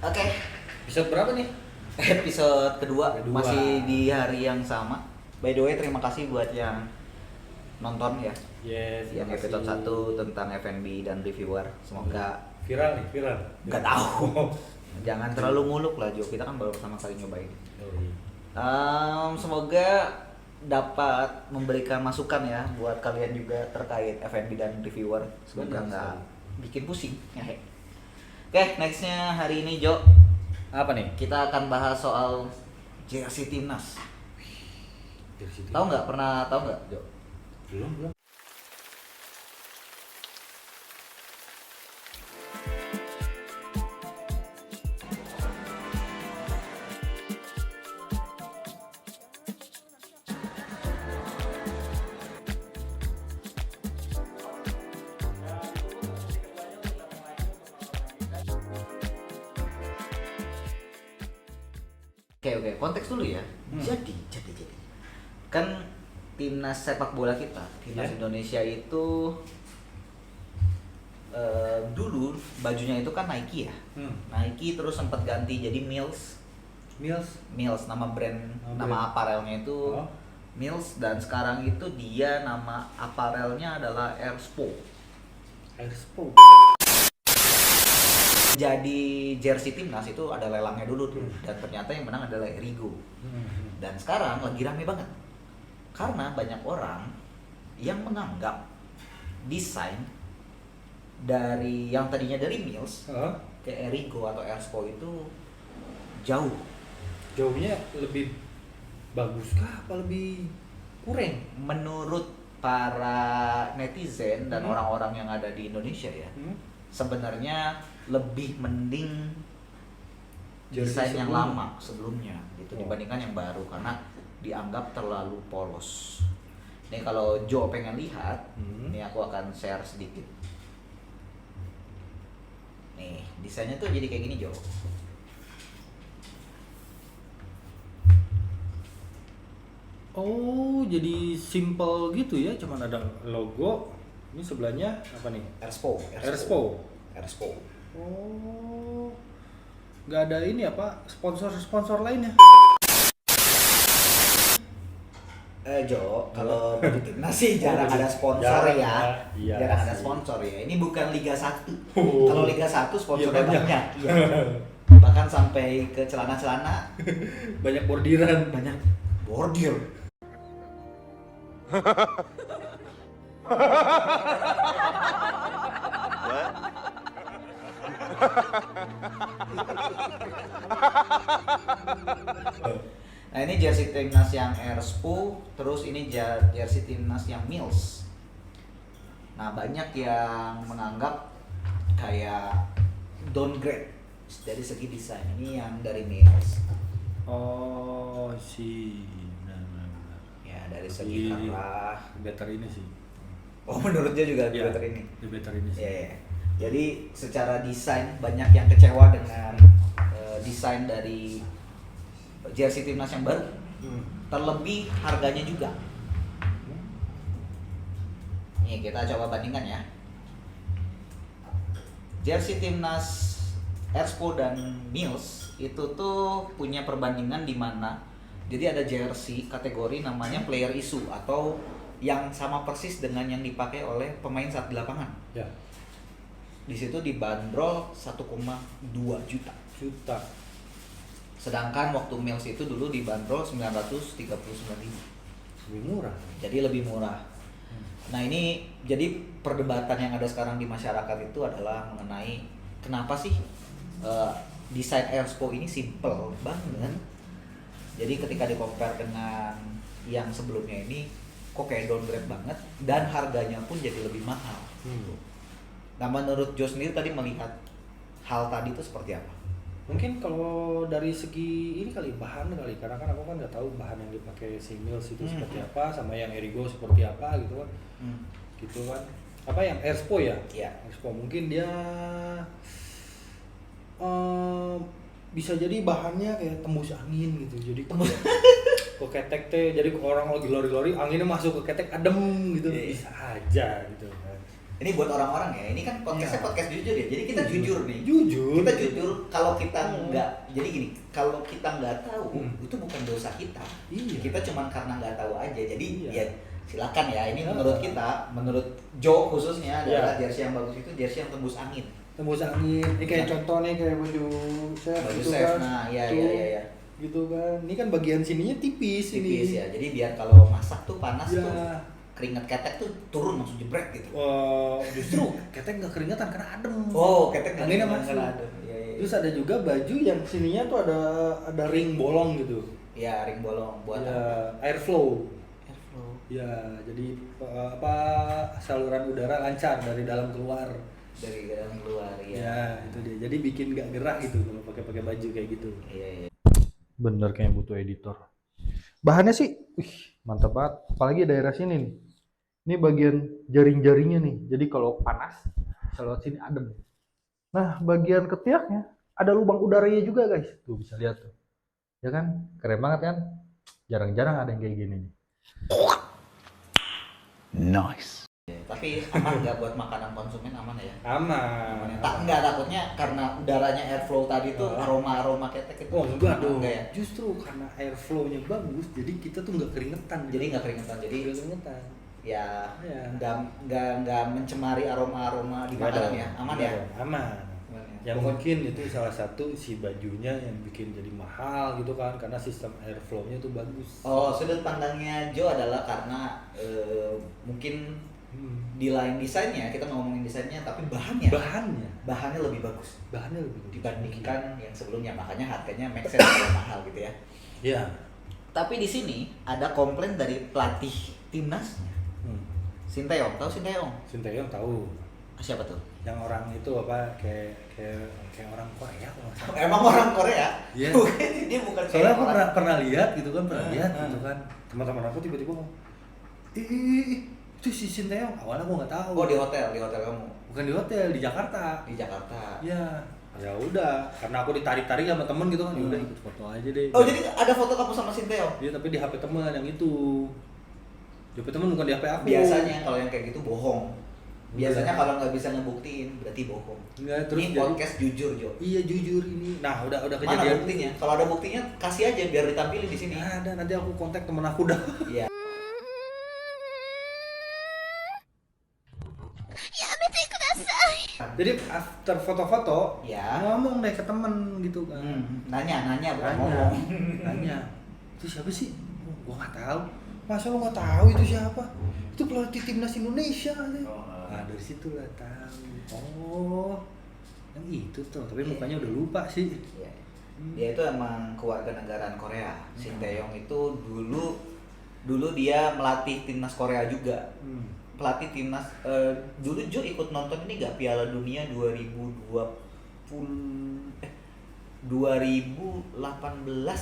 Oke, Episode berapa nih? episode kedua Kedua. masih di hari yang sama. By the way, terima kasih buat yang nonton ya. Yes, Yang episode 1 tentang F&B dan reviewer. Semoga viral nih, viral. nggak tahu. Jangan terlalu muluk lah Jo. Kita kan baru pertama kali nyobain. Semoga dapat memberikan masukan ya buat kalian juga terkait F&B dan reviewer. Semoga Benar nggak sekali. bikin pusing. Oke, nextnya hari ini Jo, Apa nih? kita akan bahas soal jersey timnas. Dari situ. Tahu nggak? Pernah tahu nggak Jo? Belum. Oke, konteks dulu ya. Jadi. Kan timnas sepak bola kita, timnas Ya. Indonesia itu dulu bajunya itu kan Nike ya. Nike terus sempat ganti jadi Mills. Mills. Nama brand, Nama nama brand. aparelnya itu Oh. Mills, dan sekarang itu dia nama aparelnya adalah Airspo. Expo. Jadi jersey timnas itu ada lelangnya dulu tuh, dan ternyata yang menang adalah Erigo. Dan sekarang lagi rame banget karena banyak orang yang menganggap desain dari yang tadinya dari Mills Oh. ke Erigo atau Airspo itu jauh. Jauhnya lebih bagus kah apa lebih kurang? Menurut para netizen dan Hmm. orang-orang yang ada di Indonesia ya, sebenarnya lebih mending Jersey desain yang sebelumnya. lama sebelumnya gitu Oh. dibandingkan yang baru karena dianggap terlalu polos. Nih kalau Joe pengen lihat, ini aku akan share sedikit. Nih, desainnya tuh jadi kayak gini, Joe. Oh, jadi simple gitu ya, cuman ada logo. Ini sebelahnya apa nih? Airspo. Airspo. Oh, nggak ada ini apa sponsor lainnya? Jo, kalau baju timnas sih jarang ada sponsor Jarang ya. iya Jarang ada sih. sponsor ya. Ini bukan Liga 1. Oh. Kalau Liga 1 sponsornya Iya, banyak. banyak. Iya. Bahkan sampai ke celana-celana Banyak bordiran. banyak bordir. Nah ini jersey timnas yang Airspo, terus ini jersey timnas yang Mills. Nah banyak yang menganggap kayak downgrade dari segi desain. Ini yang dari Mills. Oh, sih. Benar. Ya dari segi arah. Better ini sih. Oh menurutnya juga Iya, better ini. lebih better ini sih. Iya. Jadi secara desain banyak yang kecewa dengan desain dari jersey timnas yang baru. Terlebih harganya juga. Nih kita coba bandingkan ya. Jersey timnas Airspo dan Mills itu tuh punya perbandingan di mana jadi ada jersey kategori namanya player issue atau yang sama persis dengan yang dipakai oleh pemain saat di lapangan. Ya. Di situ dibanderol 1,2 juta. Sedangkan waktu Mills itu dulu dibanderol 939.000. Lebih murah. Jadi lebih murah. Nah ini jadi perdebatan yang ada sekarang di masyarakat itu adalah mengenai kenapa sih desain Airspo ini simple banget. Jadi ketika di-compare dengan yang sebelumnya ini kok kayak downgrade banget dan harganya pun jadi lebih mahal. Nah menurut Jo sendiri tadi melihat hal tadi itu seperti apa? Mungkin kalau dari segi ini kali bahan kali, karena kan aku kan nggak tahu bahan yang dipakai si Mills itu seperti apa, sama yang Erigo seperti apa gitu kan. Gitu kan. Apa yang Airspo ya? Iya. Airspo mungkin dia bisa jadi bahannya kayak tembus angin gitu. Jadi ke ketek teh, jadi orang lagi lori-lori anginnya masuk ke ketek adem gitu. Iya. Bisa aja gitu kan. ini buat orang-orang ya, ini kan podcastnya podcast jujur ya, jadi kita jujur nih. Jujur. Kita jujur, kalau kita nggak, jadi gini, kalau kita nggak tahu, itu bukan dosa kita. Iya. Kita cuman karena nggak tahu aja, jadi Iya. ya silakan ya. Ini menurut kita, menurut Joe khususnya adalah jersey yang bagus itu jersey yang tembus angin. Tembus angin. Ini kayak contoh nih kayak baju chef Baju gitu chef, kan. nah iya Tuh, iya iya. Gitu kan. Ini kan bagian sininya tipis Tipis ini. ya, jadi biar kalau masak tuh panas Ya. tuh keringat ketek tuh turun langsung jebret gitu. Justru ketek nggak keringetan karena adem. Oh, ketek nggak Anginnya keringetan masuk. karena adem. Iya, iya. Terus ada juga baju yang sininya tuh ada ring bolong gitu. Ya ring bolong buat Ya, airflow. airflow. Ya, jadi saluran udara lancar dari dalam keluar. Dari dalam keluar ya. Ya, itu dia. Jadi bikin nggak gerah gitu kalau pakai baju kayak gitu. Iya iya. Bener kayak butuh editor. Bahannya sih, mantap banget. Apalagi daerah sini nih. Ini bagian jaring-jaringnya nih. Jadi kalau panas, bisa lewat sini adem. Nah, bagian ketiaknya ada lubang udaranya juga, guys. Tuh bisa lihat tuh. Ya kan? Keren banget kan? Jarang-jarang ada yang kayak gini nih. Nice. Tapi aman nggak buat makanan konsumen, aman ya? Aman. Enggak, takutnya karena udaranya airflow tadi tuh aroma ketek itu. Oh enggak dong. Enggak ya? Justru karena airflow-nya bagus, jadi kita tuh nggak keringetan. Jadi nggak keringetan. Jadi nggak keringetan. ya Ya. nggak mencemari aroma di makanan ya. Aman ya? Aman. Aman ya? Ya mungkin itu salah satu si bajunya yang bikin jadi mahal gitu kan, karena sistem airflow-nya tuh bagus. Oh, sudut pandangnya Joe adalah karena mungkin di lain desainnya, kita ngomongin desainnya, tapi bahannya lebih bagus Bahannya lebih bagus dibandingkan yang sebelumnya, makanya harganya make sense kalau mahal gitu ya. Iya. Tapi di sini ada komplain dari pelatih timnasnya, Sinteyong. Tahu Sinteyong? Sinteyong tahu. Siapa tuh? Yang orang itu apa kayak orang Korea kalau nggak salah. Emang orang Korea? Iya. Dia bukan Soalnya aku orang. pernah lihat gitu kan, lihat gitu kan. Teman-teman aku tiba-tiba ngomong, itu si Sinteyong. Awalnya aku nggak tahu. Oh, di hotel kamu. Bukan di hotel, di Jakarta. Di Jakarta. Iya. Ya udah, karena aku ditarik-tarik sama temen gitu kan, ya udah ikut foto aja deh. Oh, jadi ada foto kamu sama Sinteyong? Iya, tapi di HP teman yang itu. Di HP teman bukan di HP aku. Biasanya kalau yang kayak gitu bohong. Biasanya kalau nggak bisa ngebuktiin berarti bohong. Enggak, terus Ini podcast jujur, Jo. Iya, jujur ini. Nah, udah Mana kejadian. buktinya? Kalau ada buktinya kasih aja biar ditampilin di sini. Nggak ada, nanti aku kontak temen aku dah. Iya. Jadi after foto-foto, Ya. ngomong deh ke temen gitu kan. Nanya bukan Nanya, ngomong. nanya. Itu siapa sih? Oh, gua nggak tahu. Masa lu nggak tahu itu siapa? Itu pelatih timnas Indonesia. Nah, dari situ lah tahu. Oh, yang itu tuh. Tapi mukanya udah lupa sih. Iya. Dia itu emang kewarganegaraan Korea. Sinteyong itu dulu dia melatih timnas Korea juga. Pelatih timnas dulu Jo ikut nonton ini gak Piala Dunia 2018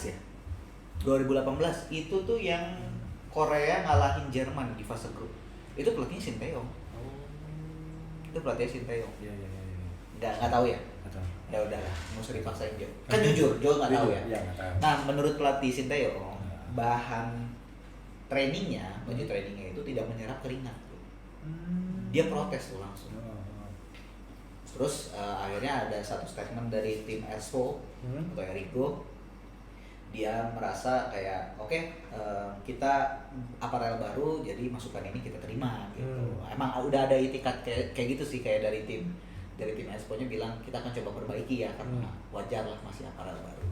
ya? 2018 itu tuh yang Korea ngalahin Jerman di fase grup. Itu pelatihnya Sinteyong. Itu pelatihnya Sinteyong. Iya. Nggak tahu ya? Nggak tahu. Ya udahlah, nggak usah dipaksain Jo. Kan jujur, Jo nggak tahu ya. Iya, nggak tahu. Nah, menurut pelatih Sinteyong, bahan trainingnya, baju trainingnya itu tidak menyerap keringat. Dia protes tuh langsung. Terus akhirnya ada satu statement dari tim Expo atau Erigo. Dia merasa kayak oke, kita aparel baru, jadi masukan ini kita terima gitu. Emang udah ada itikat kayak gitu sih, kayak dari tim Expo-nya bilang kita akan coba perbaiki ya, karena wajar lah masih aparel baru.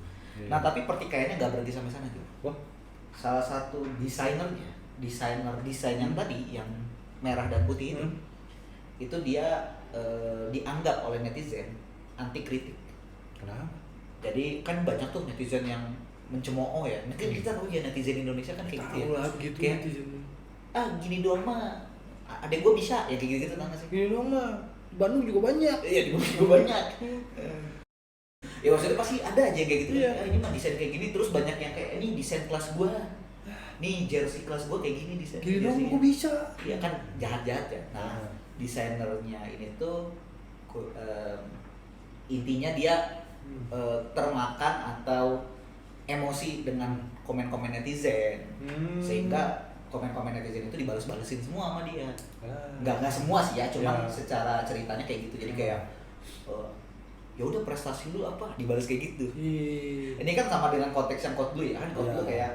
Nah, tapi pertikaiannya nggak berhenti sampai sana juga. Wah. Salah satu desain yang tadi yang merah dan putih itu dia dianggap oleh netizen anti kritik. Kenapa? Jadi kan banyak tuh netizen yang mencemooh ya. Mungkin kita tahu ya netizen Indonesia kan kayak gitu ya. Tahu lah gitu Kayak, netizen. gini doang mah adek gua bisa ya, kayak gitu-gitu tau gak sih? Gini dong mah, Bandung juga banyak. Iya, di Bandung juga banyak. Ya maksudnya pasti ada aja kayak gitu. Iya. Ini mah desain kayak gini, terus banyak yang kayak ini desain kelas gua. Nih jersey kelas gua kayak gini desain. Gini dong, jersey-nya. kok bisa? Iya kan jahat-jahat ya. Nah, desainernya ini tuh intinya dia termakan atau emosi dengan komen-komen netizen, sehingga komen-komen netizen itu dibalas-balesin semua sama dia. Ah. Nggak semua sih ya, cuman Ya. secara ceritanya kayak gitu. Jadi kayak ya udah prestasi lu apa, dibalas kayak gitu. Ih. Ini kan sama dengan konteks yang Code Blue ya kan, Code Ya. Blue kayak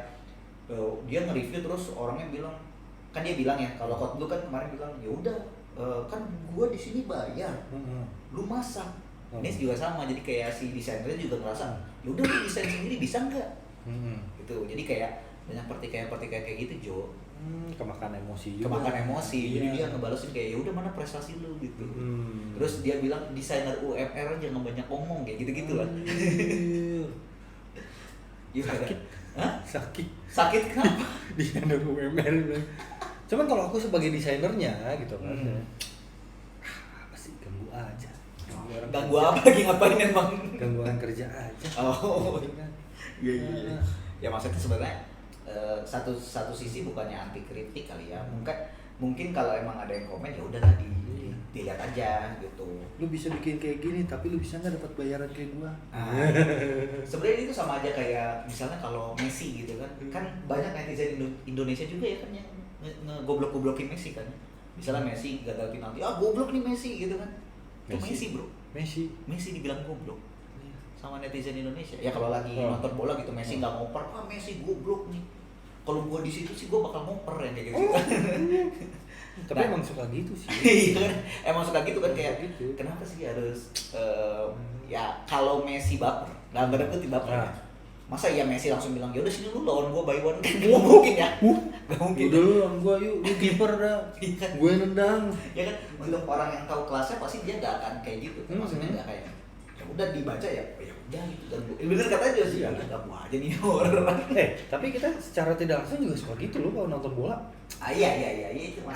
dia nge-review terus orangnya bilang, kan dia bilang ya kalau Code Blue kan kemarin bilang ya udah kan gua di sini bayar, lu masak. Ini juga sama, jadi kayak si desainernya juga ngerasa ya udah lu desain sendiri bisa nggak? Gitu. Jadi kayak banyak pertikaian kayak gitu, Jo. Kemakan emosi juga. Kemakan emosi, jadi Iya. dia ngebalesin kayak ya udah mana prestasi lu gitu. Hmm. Terus dia bilang desainer UMR jangan banyak ngomong kayak gitu-gitu lah. Sakit. Hah? Sakit kenapa? Desainer UMR bilang. Cuman kalau aku sebagai desainernya gitu kan. Apa sih, ganggu aja. Ganggu apa lagi, ngapain emang? Ganggu orang kerja aja. Oh. Gitu kan. Iya. Ya maksudnya sebenarnya satu sisi bukannya anti kritik kali ya. Mungkin kalau emang ada yang komen ya udahlah dilihat aja gitu. Lu bisa bikin kayak gini tapi lu bisa nggak dapat bayaran kayak gua? Sebenarnya itu sama aja kayak misalnya kalau Messi gitu kan. Kan banyak netizen Indonesia juga ya kan yang ngegoblok-goblokin Messi kan. Misalnya Messi gagal penalti, goblok nih Messi gitu kan. Itu Messi, Bro. Messi dibilang goblok sama netizen Indonesia. Ya kalau lagi nonton bola gitu Messi nggak ngoper, Messi goblok nih. Kalau gua di situ sih gua bakal ngoper ya kayak gitu. Tapi emang suka gitu sih. Iya kan, emang suka gitu kan kayak gitu. kenapa sih harus ya kalau Messi baper, dalam tanda kutip baper. Masa ya Messi langsung bilang ya udah sini lu lawan gua by one, kan nggak mungkin ya. Nggak mungkin. Udah lu lawan gua yuk, lu kiper dah. Gue nendang. Ya kan, untuk orang yang tahu kelasnya pasti dia nggak akan kayak gitu. Maksudnya nggak kayak ya udah dibaca ya udah gitu kan. Bener kata aja sih, ya ganggu aja nih orang. Tapi kita secara tidak langsung juga suka gitu loh kalau nonton bola. Iya itu mah.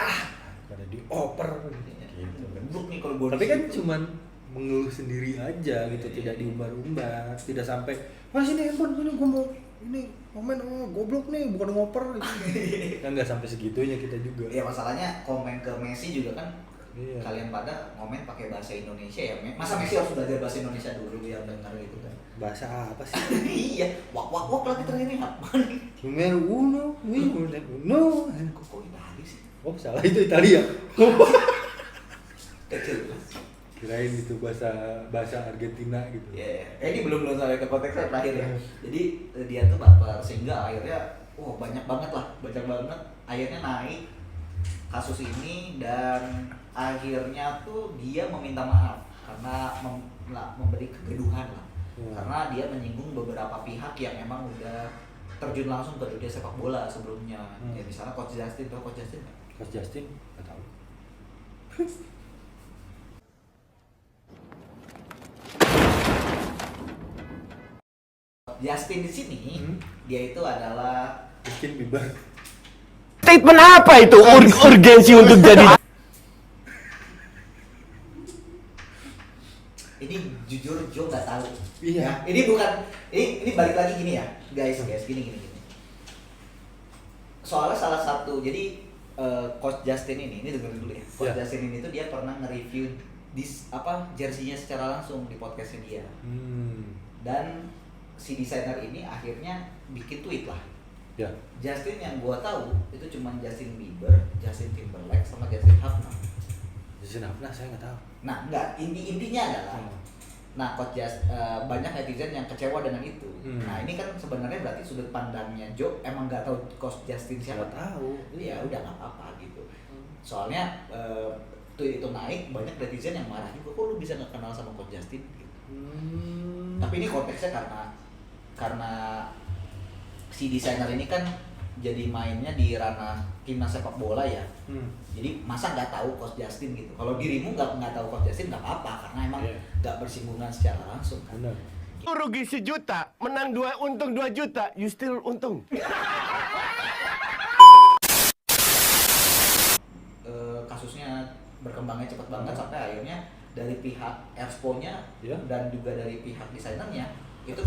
Pada dioper gitu. Buruk nih kalau gua. Tapi kan cuman mengeluh sendiri aja gitu, tidak diumbar-umbar, tidak sampai sini handphone sini gua mau ini komen goblok nih bukan ngoper gitu. Kan nggak sampai segitunya kita juga. Ya masalahnya komen ke Messi juga kan. Iya. Kalian pada ngomen pakai bahasa Indonesia ya. Masa Messi harus belajar bahasa Indonesia dulu biar dengar gitu kan. Bahasa apa sih? Iya, wak lagi terakhir ini apa nih? Numero uno, uno. Kok Itali sih? Oh salah, itu Italia. Kecil. Kirain itu bahasa Argentina gitu. Ya, ini belum sampai ke konteksnya terakhir ya. Jadi dia tuh baper sehingga akhirnya banyak banget. Akhirnya naik kasus ini dan akhirnya tuh dia meminta maaf karena memberi kegaduhan lah. Karena dia menyinggung beberapa pihak yang emang udah terjun langsung ke dunia sepak bola sebelumnya. Ya misalnya Coach Justin, tau Coach Justin nggak? Coach Justin nggak tahu. Justin di sini dia itu adalah Justin Bieber. Statement apa itu urgensi untuk jadi ini jujur Jo nggak tahu. Iya. Ya, ini bukan ini balik lagi gini ya guys gini. Soalnya salah satu jadi Coach Justin ini dengerin dulu ya. Coach Justin ini tuh dia pernah nge-review jersey-nya secara langsung di podcastnya dia. Dan si desainer ini akhirnya bikin tweet lah. Ya. Justin yang gua tahu itu cuma Justin Bieber, Justin Timberlake sama Justin Hafner. Justin Hafner saya nggak tahu. Nah, intinya adalah Coach banyak netizen yang kecewa dengan itu. Nah, ini kan sebenarnya berarti sudut pandangnya Jo emang nggak tahu Coach Justin siapa. Nggak tahu. Ya udah nggak apa-apa gitu. Soalnya tweet itu naik banyak netizen yang marah juga, kok lu bisa nggak kenal sama Coach Justin gitu. Tapi ini konteksnya karena si desainer ini kan jadi mainnya di ranah timnas sepak bola ya. Jadi masa nggak tahu Coach Justin gitu. Kalau dirimu nggak tahu Coach Justin nggak apa-apa karena emang nggak bersinggungan secara langsung kan. Benar. rugi 1 juta, menang 2, untung 2 juta, you still untung. Kasusnya berkembangnya cepat banget sampai akhirnya dari pihak Erspo-nya dan juga dari pihak desainernya itu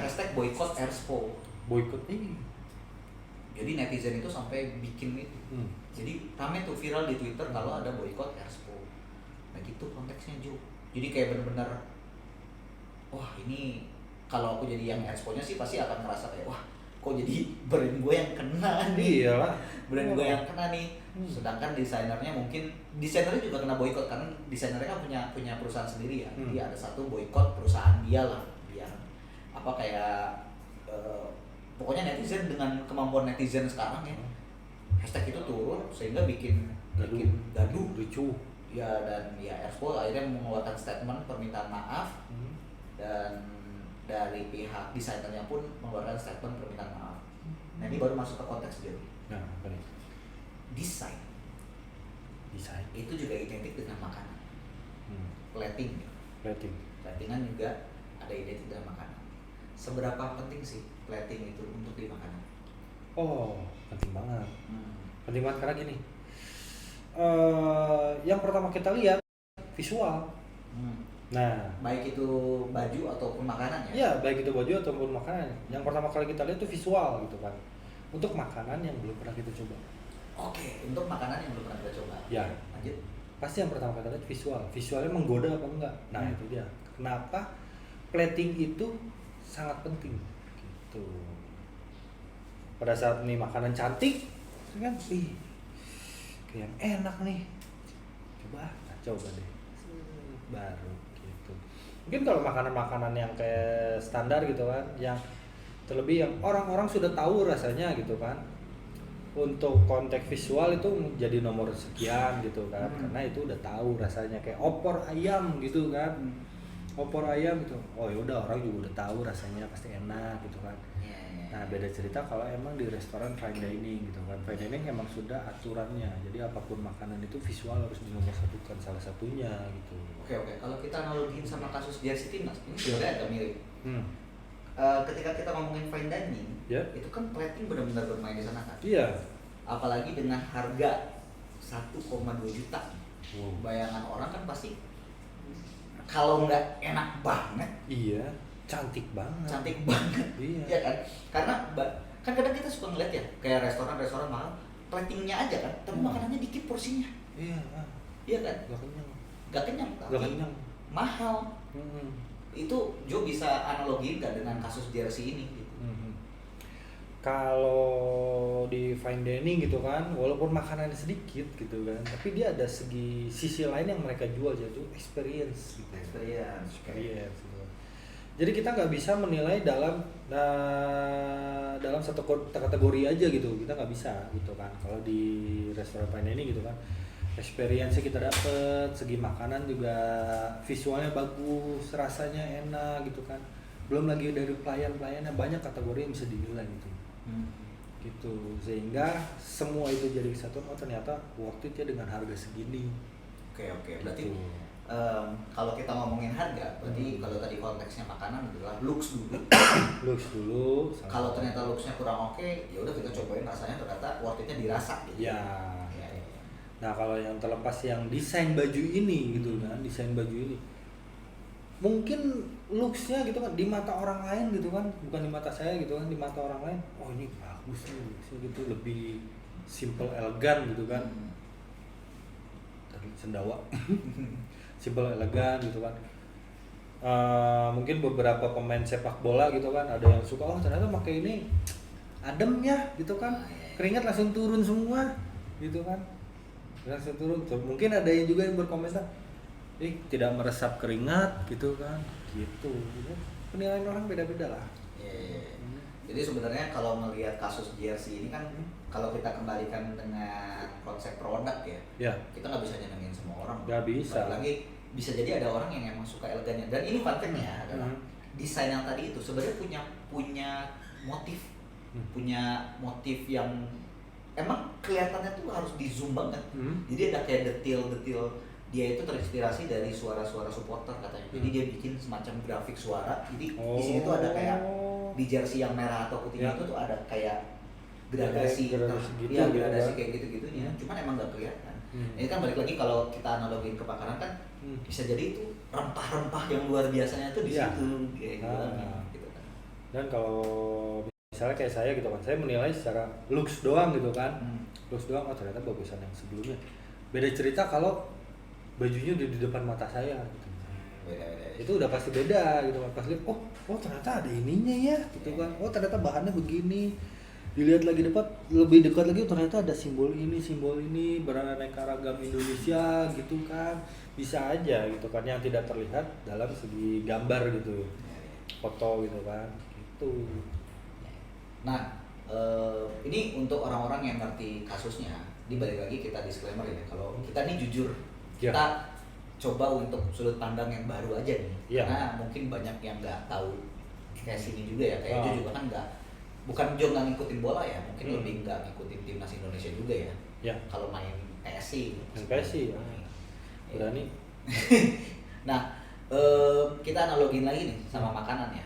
hashtag boycott Erspo. Boykot ini. Jadi netizen itu sampai bikin itu. Jadi rame tuh viral di Twitter kalau ada boycott Erspo. Nah gitu konteksnya Jo. Jadi kayak bener-bener wah ini kalau aku jadi yang Erspo-nya sih pasti akan ngerasa kayak wah kok jadi brand gue yang kena nih. Iya lah. Brand gue yang kena nih. Sedangkan desainernya juga kena boykot karena desainernya kan punya perusahaan sendiri ya. Jadi ada satu boykot perusahaan dia lah, biar apa kayak pokoknya netizen dengan kemampuan netizen sekarang ya, hashtag itu turun sehingga bikin gaduh ricuh ya. Dan ya Airsport akhirnya mengeluarkan statement permintaan maaf, dan dari pihak desainernya pun mengeluarkan statement permintaan maaf. Nah ini baru masuk ke konteks dia. nah apa nih? Desain itu juga identik dengan makanan. Plating platingan juga ada identik dengan makanan. Seberapa penting sih plating itu untuk di makanan? Oh, penting banget. Penting banget karena gini. Yang pertama kita lihat visual. Nah, baik itu baju ataupun makanan ya? Iya, baik itu baju ataupun makanan. Yang pertama kali kita lihat itu visual gitu kan. Untuk makanan yang belum pernah kita coba. Oke, untuk makanan yang belum pernah kita coba. Ya. Lanjut. Pasti yang pertama kita lihat visual. Visualnya menggoda apa enggak? Nah, itu dia. Kenapa plating itu sangat penting gitu. Pada saat nih makanan cantik kan, kayak enak nih. Coba deh. Baru gitu. Mungkin kalau makanan-makanan yang kayak standar gitu kan, yang terlebih yang orang-orang sudah tahu rasanya gitu kan. Untuk konteks visual itu jadi nomor sekian gitu kan, karena itu udah tahu rasanya, kayak opor ayam gitu kan. Opor ayam gitu, oh yaudah orang juga udah tahu rasanya pasti enak gitu kan. Nah beda cerita kalau emang di restoran fine dining gitu kan. Fine dining emang sudah aturannya, jadi apapun makanan itu visual harus dinomorsatukan salah satunya gitu. Oke, kalau kita analogiin sama kasus Jersey Timnas, ini sebenarnya agak mirip. Ketika kita ngomongin fine dining, itu kan plating benar-benar bermain di sana kan. Iya. Apalagi dengan harga 1,2 juta. Bayangan orang kan pasti kalau nggak enak banget, iya, cantik banget. Iya. Ya kan? Karena kan kadang kita suka ngeliat ya, kayak restoran mahal, platingnya aja kan, tapi makanannya dikit porsinya. Iya. Iya kan? Gak kenyang. Tapi mahal. Itu Jo bisa analogiin gak dengan kasus jersey ini gitu? Kalau di fine dining gitu kan, walaupun makanannya sedikit gitu kan, tapi dia ada sisi lain yang mereka jual, yaitu experience gitu. Experience gitu. Jadi kita nggak bisa menilai dalam satu kategori aja gitu, kita nggak bisa gitu kan. Kalau di restoran fine dining gitu kan, experience kita dapet, segi makanan juga visualnya bagus, rasanya enak gitu kan. Belum lagi dari pelayannya banyak kategori yang bisa dinilai gitu. Gitu, sehingga semua itu jadi kesatuan. Oh ternyata worth it ya dengan harga segini. Oke, berarti kalau kita ngomongin harga, berarti kalau tadi konteksnya makanan adalah looks dulu. Kalau ternyata looksnya kurang oke, ya udah kita cobain rasanya, ternyata worth itnya dirasa gitu. Ya. Nah kalau yang terlepas yang desain baju ini gitu kan, desain baju ini mungkin looksnya gitu kan di mata orang lain gitu kan, bukan di mata saya gitu kan, di mata orang lain, oh ini bagus nih looksnya gitu, lebih simple elegan gitu kan. Tadi sendawa. Simple elegan gitu kan. Mungkin beberapa pemain sepak bola gitu kan, ada yang suka, oh ternyata pakai ini adem ya gitu kan, keringat langsung turun semua gitu kan, langsung turun. Mungkin ada yang juga yang berkomentar, tidak meresap keringat gitu kan, gitu. Penilaian orang beda-beda lah. Jadi sebenarnya kalau melihat kasus jersey ini kan, kalau kita kembalikan dengan konsep produk ya, kita nggak bisa nyenengin semua orang. Nggak bisa. Lagi bisa jadi ada orang yang emang suka elegannya. Dan ini fun fact-nya adalah desain yang tadi itu sebenarnya punya motif yang emang kelihatannya tuh harus di zoom banget. Jadi ada kayak detail dia itu terinspirasi dari suara-suara supporter katanya. Jadi dia bikin semacam grafik suara. Jadi di sini tuh ada kayak di jersey yang merah atau putih itu tuh ada kayak gradasi gitu, gradasi kayak gitu-gitunya. Cuman emang nggak kelihatan. Ini kan balik lagi kalau kita analogiin ke makanan kan bisa jadi itu rempah-rempah yang luar biasanya tuh di situ kayak gitu kan. Dan kalau misalnya kayak saya gitu kan, saya menilai secara looks doang gitu kan. Looks doang, oh ternyata bagusan yang sebelumnya. Beda cerita kalau bajunya udah di depan mata saya gitu. Beda-beda. Itu udah pasti beda gitu kan. Pas lihat, oh ternyata ada ininya ya gitu kan. Oh ternyata bahannya begini. Dilihat lagi lebih dekat lagi, ternyata ada simbol ini beraneka ragam Indonesia gitu kan. Bisa aja gitu kan, yang tidak terlihat dalam segi gambar gitu, foto gitu kan, gitu. Nah, ini untuk orang-orang yang ngerti kasusnya. Di balik lagi kita disclaimer ya, kalau kita nih jujur, Ya. kita coba untuk sudut pandang yang baru aja nih, Ya. karena mungkin banyak yang nggak tahu kayak sini juga ya, kayak Oh. Jo juga kan bukan Jo nggak ngikutin bola ya, mungkin Hmm. lebih nggak ngikutin timnas Indonesia juga ya. Ya. Kalau main PSI. Main PSI, ya. Berani. Nah, kita analogin lagi nih sama makanan ya.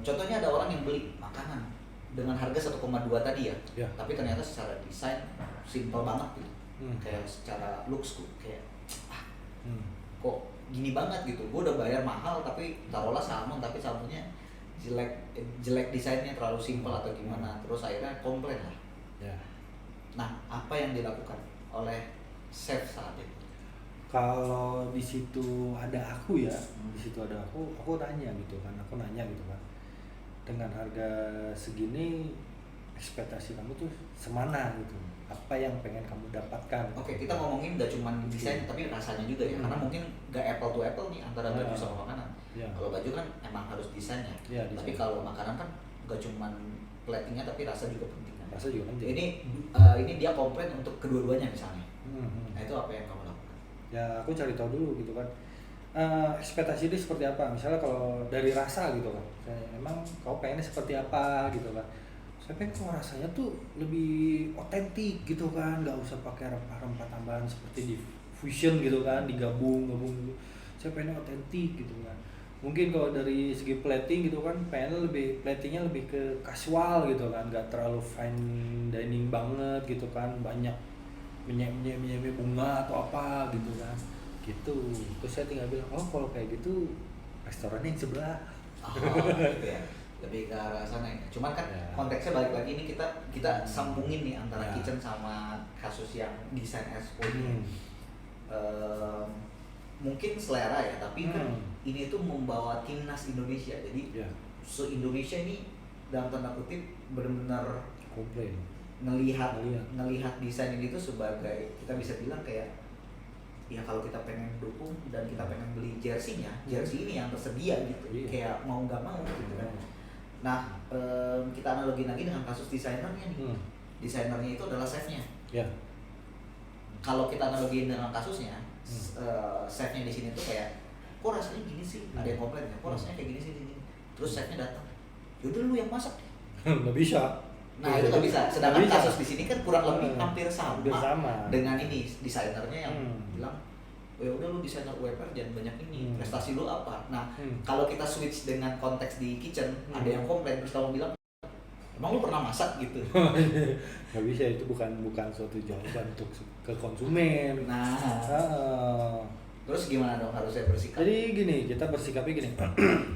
Contohnya ada orang yang beli makanan dengan harga 1,2 tadi ya, Ya. tapi ternyata secara desain simple banget gitu, kayak Hmm. secara looks kayak kok gini banget gitu. Gue udah bayar mahal tapi taruhlah salmon, tapi salmonnya jelek desainnya, terlalu simple atau gimana, terus akhirnya komplain lah. Ya. Nah, apa yang dilakukan oleh chef saat itu? Kalau di situ ada aku ya, di situ ada aku nanya gitu kan, dengan harga segini ekspektasi kamu tuh semana gitu, apa yang pengen kamu dapatkan? Oke, kita ngomongin gak cuma desain tapi rasanya juga ya, karena mungkin gak apple to apple nih antara baju sama makanan. Ya. Kalau baju kan emang harus desainnya, Ya, tapi desain. kalau makanan kan gak cuma platingnya tapi rasa juga penting kan? Rasa juga penting. Ini dia komplain untuk kedua-duanya misalnya. Nah itu apa yang kamu lakukan? Ya aku cari tahu dulu gitu kan, ekspektasi dia seperti apa. Misalnya kalau dari rasa gitu kan, emang kau pengennya seperti apa gitu kan. Saya pengen kok rasanya tuh lebih otentik gitu kan, nggak usah pakai rempah-rempah tambahan seperti di fusion gitu kan, digabung gitu. Saya pengennya otentik gitu kan. Mungkin kalau dari segi plating gitu kan, platingnya lebih ke casual gitu kan, nggak terlalu fine dining banget gitu kan, banyak minyak bunga atau apa gitu kan, gitu. Terus saya tinggal bilang, oh kalau kayak gitu restorannya yang sebelah. Gitu ya, lebih ke arah sana ya. Cuman kan Ya. konteksnya balik lagi ini kita sambungin nih antara Ya. kitchen sama kasus yang desain expo ini. Mungkin selera ya, tapi kan ini tuh membawa timnas Indonesia, jadi Ya. se-Indonesia ini dalam tanda kutip benar-benar Komplain. ngelihat desain ini tuh sebagai, kita bisa bilang kayak ya kalau kita pengen dukung dan kita pengen beli jersey ini yang tersedia gitu, Iya. kayak mau nggak mau gitu kan. Nah, kita analogi lagi dengan kasus desainernya nih. Desainernya itu adalah chefnya. Ya. Kalau kita analogiin dengan kasusnya, chefnya di sini tuh kayak, kok rasanya gini sih? Ada yang komplain ya, kok rasanya kayak gini sih gini. Terus chefnya datang, yaudah lu yang masak. Nggak bisa. Nah itu nggak bisa. Sedangkan Nggak bisa. kasus di sini kan kurang lebih hampir sama dengan ini desainernya yang bilang, oh ya udah lu desainer UMR jangan banyak ini, prestasi lu apa? Nah kalau kita switch dengan konteks di kitchen, ada yang komplain terus kamu bilang, emang lu pernah masak gitu? Nggak bisa, itu bukan suatu jawaban untuk ke konsumen. Nah, terus gimana dong harusnya bersikap? Jadi gini, kita bersikapnya gini.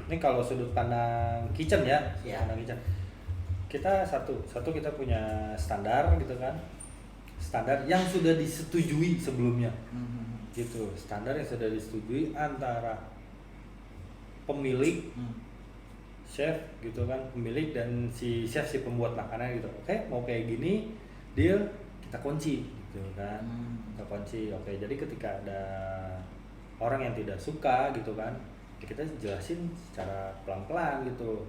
Ini kalau sudut pandang kitchen ya, Ya. pandang kitchen. Kita satu kita punya standar gitu kan. Standar yang sudah disetujui sebelumnya. Gitu. Standar yang sudah disetujui antara pemilik, chef gitu kan, pemilik dan si chef, si pembuat makanan gitu. Oke, mau kayak gini, deal, kita kunci gitu kan. Kita kunci. Oke, jadi ketika ada orang yang tidak suka gitu kan, ya kita jelasin secara pelan-pelan gitu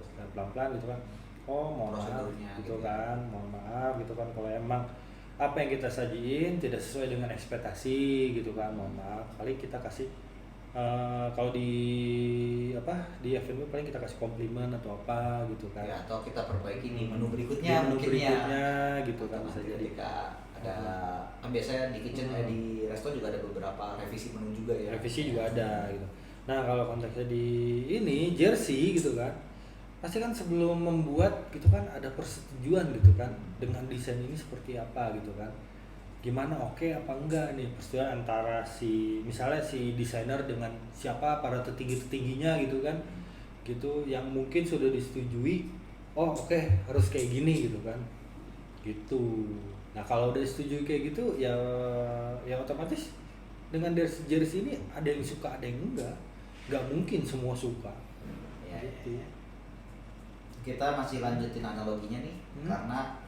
kan. Oh, mohon maaf gitu kan, mohon maaf gitu kan, kalau emang apa yang kita sajiin tidak sesuai dengan ekspektasi gitu kan, mohon maaf. Kali kita kasih kalau di F&B paling kita kasih komplimen atau apa gitu kan. Ya, atau kita perbaiki nih menu berikutnya gitu kan, bisa jadi. Ada kan biasanya di kitchen di resto juga ada beberapa revisi menu juga ya. Revisi juga ada gitu. Nah, kalau konteksnya di ini jersey gitu kan, pasti kan sebelum membuat gitu kan ada persetujuan gitu kan, dengan desain ini seperti apa gitu kan, gimana oke apa enggak nih, persetujuan antara misalnya si desainer dengan siapa, para tertingginya gitu kan, gitu, yang mungkin sudah disetujui, oh oke, harus kayak gini gitu kan, gitu. Nah kalau udah disetujui kayak gitu ya otomatis dengan jersey ini ada yang suka ada yang enggak. nggak mungkin semua suka. Ya, Gitu. ya. Kita masih lanjutin analoginya nih, karena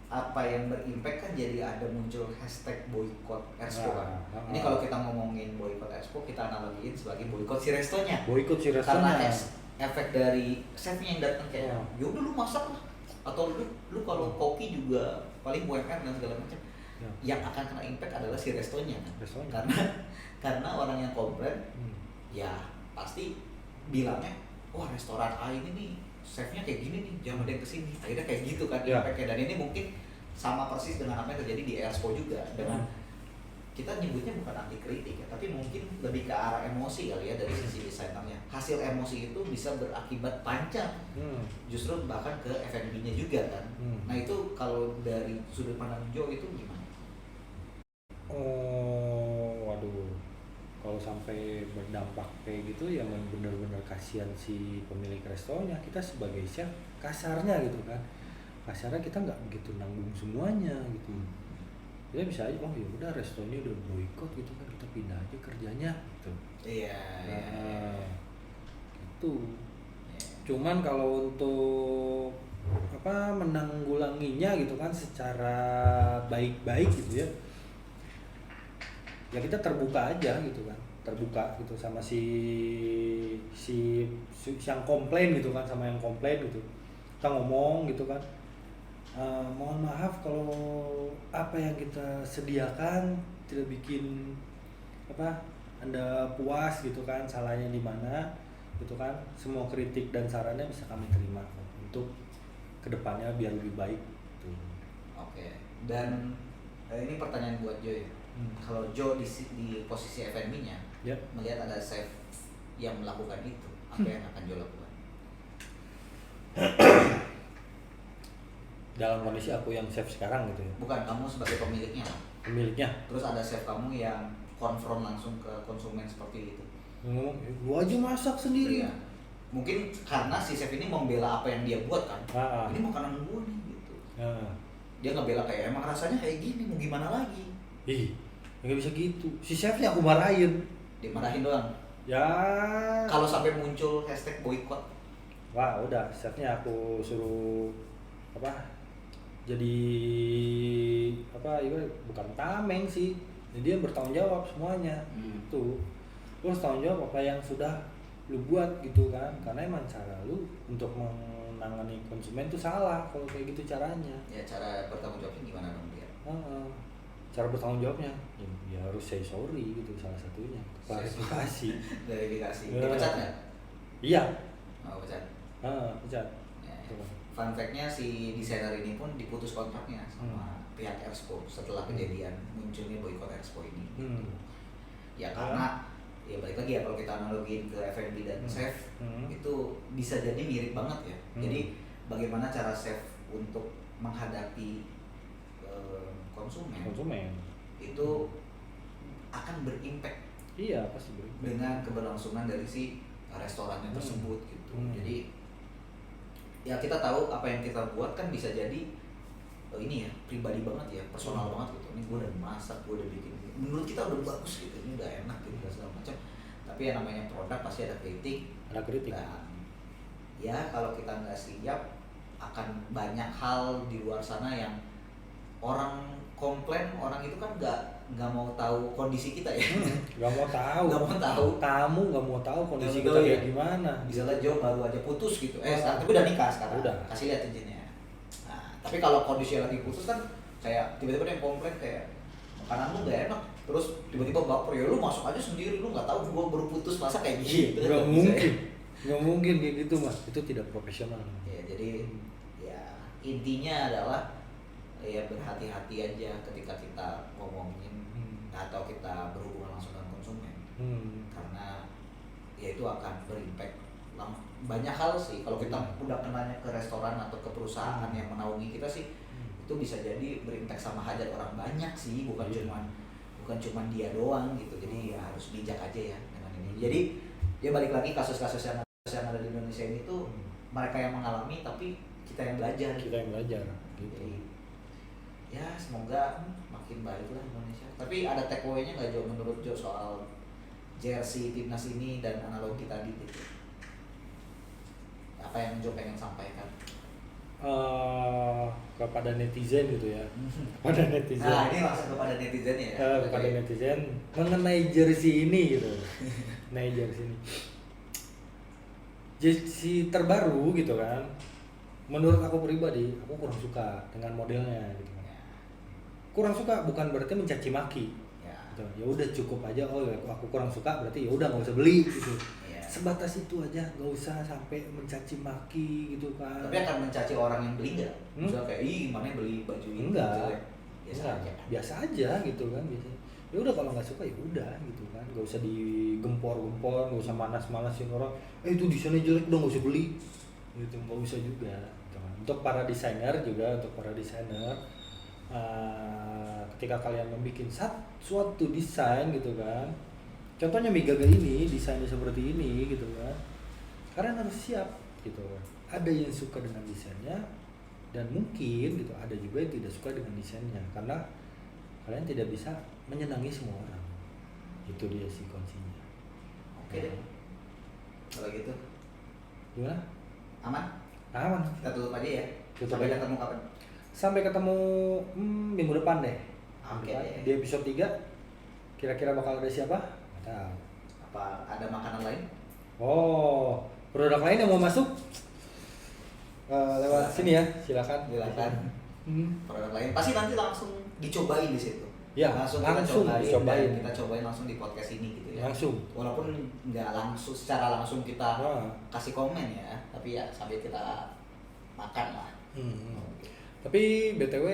apa yang berimpact kan jadi ada muncul hashtag boykot Expo kan. Ini kalau kita ngomongin boykot Expo, kita analogiin sebagai boykot si restonya. Boykot si Karena restonya. efek dari chefnya yang datang kayak, ya udah lu masak lah, atau lu kalau koki juga paling UMR dan segala macam. Yang akan kena impact adalah si restonya kan. Restonya. Karena orang yang komplain, ya pasti bilangnya, wah restoran A ini nih chefnya kayak gini nih, jangan ada yang kesini. Akhirnya kayak gitu kan impactnya. Dan ini mungkin sama persis dengan apa yang terjadi di Expo juga, dengan kita nyebutnya bukan anti kritik ya, tapi mungkin lebih ke arah emosi kali ya dari sisi desainernya. Hasil emosi itu bisa berakibat panjang, justru bahkan ke F&B-nya juga kan. Nah itu kalau dari sudut pandang Jo itu gimana? Oh, waduh. Kalau sampai berdampak kayak gitu ya bener-bener kasihan si pemilik restonya. Kita sebagai chef kasarnya gitu kan, kasarnya kita nggak begitu nanggung semuanya gitu. Kita bisa aja, oh ya udah restonya udah boykot gitu kan, kita pindah aja kerjanya gitu. Iya. Gitu. Cuman kalau untuk apa menanggulanginya gitu kan secara baik-baik gitu ya, ya kita terbuka aja gitu kan, terbuka gitu sama si yang komplain gitu kan, sama yang komplain gitu, kita ngomong gitu kan, mohon maaf kalau apa yang kita sediakan tidak bikin apa Anda puas gitu kan, salahnya di mana gitu kan. Semua kritik dan sarannya bisa kami terima untuk kedepannya biar lebih baik gitu. Oke. Dan ini pertanyaan buat Jo ya. Kalau Jo di posisi F&B-nya, melihat ada chef yang melakukan itu, apa yang akan Jo lakukan? Dalam kondisi aku yang chef sekarang gitu ya. Bukan, kamu sebagai pemiliknya. Pemiliknya. Terus ada chef kamu yang konfront langsung ke konsumen seperti itu. Ngomong, lu aja masak sendiri. Iya. Mungkin karena si chef ini membela apa yang dia buat kan. Ini makanan gue nih gitu. Dia ngebela kayak emang rasanya kayak gini, mau gimana lagi? Ih, nggak bisa gitu. Si chefnya aku marahin. Dimarahin doang. Ya. Kalau sampai muncul hashtag boykot, Wah, udah chefnya aku suruh apa? Jadi apa? Ibarat bukan tameng sih. Jadi dia bertanggung jawab semuanya. Tuh. Lu harus tanggung jawab apa yang sudah lu buat gitu kan. Karena emang cara lu untuk menangani konsumen tuh salah kalau kayak gitu caranya. ya cara bertanggung jawabnya gimana dong dia? Cara bertanggung jawabnya ya harus say sorry gitu salah satunya, klarifikasi. Verifikasi. Dipecat nggak? Iya. Oh, pecat. Pecat. Ya. Fun fact-nya si desainer ini pun diputus kontraknya sama pihak Expo setelah kejadian munculnya boykot Expo ini. Ya karena ya balik lagi ya, kalau kita analogiin ke F&B dan chef itu bisa jadi mirip banget ya. Jadi bagaimana cara chef untuk menghadapi konsumen itu akan berimpact. Iya, pasti berimpact dengan keberlangsungan dari si restorannya tersebut gitu. Jadi ya kita tahu apa yang kita buat kan bisa jadi ini ya pribadi banget ya, personal banget gitu. Ini gue udah masak, gue udah bikin, menurut kita udah bagus gitu, ini udah enak gitu dan segala macam. Tapi yang namanya produk pasti ada kritik. Dan ya kalau kita nggak siap, akan banyak hal di luar sana yang orang komplain, orang itu kan nggak mau tahu kondisi kita ya. Nggak mau tahu. Kamu nggak mau tahu kondisi kita kayak gimana. Misalnya Jo baru aja putus gitu, tapi udah nikah sekarang. Udah. Kasih lihat cincinnya. Nah, tapi kalau kondisi lagi putus kan kayak tiba-tiba ada yang komplain kayak makanan lu nggak enak, terus tiba-tiba baper, ya lu masuk aja sendiri, lu nggak tahu gua baru putus masa kayak gitu. Nggak mungkin kayak gitu mas, itu tidak profesional. Ya jadi ya intinya adalah ya berhati-hati aja ketika kita ngomongin atau kita berhubungan langsung dengan konsumen, karena ya itu akan berimpact banyak hal sih. Kalau kita udah kenanya ke restoran atau ke perusahaan yang menaungi kita sih, itu bisa jadi berimpact sama hajat orang banyak sih, bukan cuman dia doang gitu. Jadi ya harus bijak aja ya dengan ini. Jadi dia balik lagi kasus-kasus yang ada di Indonesia ini tuh mereka yang mengalami, tapi kita yang belajar gitu. Jadi ya semoga makin baik lah Indonesia. Tapi ada takeaway-nya nggak Jo menurut Jo soal jersey timnas ini dan analogi tadi gitu. Apa yang Jo pengen sampaikan? Kepada netizen gitu ya. Kepada netizen. Nah, ini langsung kepada netizen ya. Kepada netizen mengenai jersey ini gitu. Mengenai jersey ini. Jersey terbaru gitu kan. Menurut aku pribadi, aku kurang suka dengan modelnya gitu kan. Kurang suka bukan berarti mencaci maki. Ya. Gitu. Ya udah cukup aja, oh ya aku kurang suka berarti ya udah nggak usah beli gitu. Ya. Sebatas itu aja, nggak usah sampai mencaci maki gitu kan. Tapi akan mencaci orang yang beli nggak? Hmm? Misalnya kayak, ih gimana beli baju ini? Enggak. jelek." Biasa Enggak, aja. biasa aja gitu kan biasanya. Ya udah kalau nggak suka ya udah gitu kan, nggak usah digempor-gempor, nggak usah manas-manasin orang. Itu desainnya jelek dong, nggak usah beli. Gitu nggak usah juga. Gitu kan. Untuk para desainer juga, ketika kalian membuat suatu desain gitu kan, contohnya Migaga ini desainnya seperti ini gitu kan, kalian harus siap gitu kan. Ada yang suka dengan desainnya dan mungkin gitu ada juga yang tidak suka dengan desainnya, karena kalian tidak bisa menyenangi semua orang. Itu dia sih kuncinya. Oke deh. Kalau gitu, Gimana? aman? Aman. Kita tutup aja ya. Tutup Sampai aja. ketemu kapan? Sampai ketemu minggu depan deh. Oke. Di episode 3 kira-kira bakal ada siapa? Nggak tahu. Apa ada makanan lain? Oh, produk lain yang mau masuk lewat Silakan. sini ya, silakan. Silakan. Produk lain pasti nanti langsung dicobain di situ. Ya, langsung langsung kita dicobain. dan kita cobain langsung di podcast ini gitu ya. Langsung. Walaupun nggak langsung secara langsung kita Nah. kasih komen ya, tapi ya sambil kita makan lah. Tapi BTW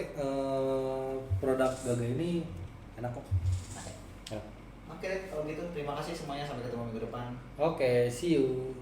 produk Gaga ini enak kok. Oke. Enak. Oke, kalau gitu terima kasih semuanya, sampai ketemu minggu depan. Oke, see you.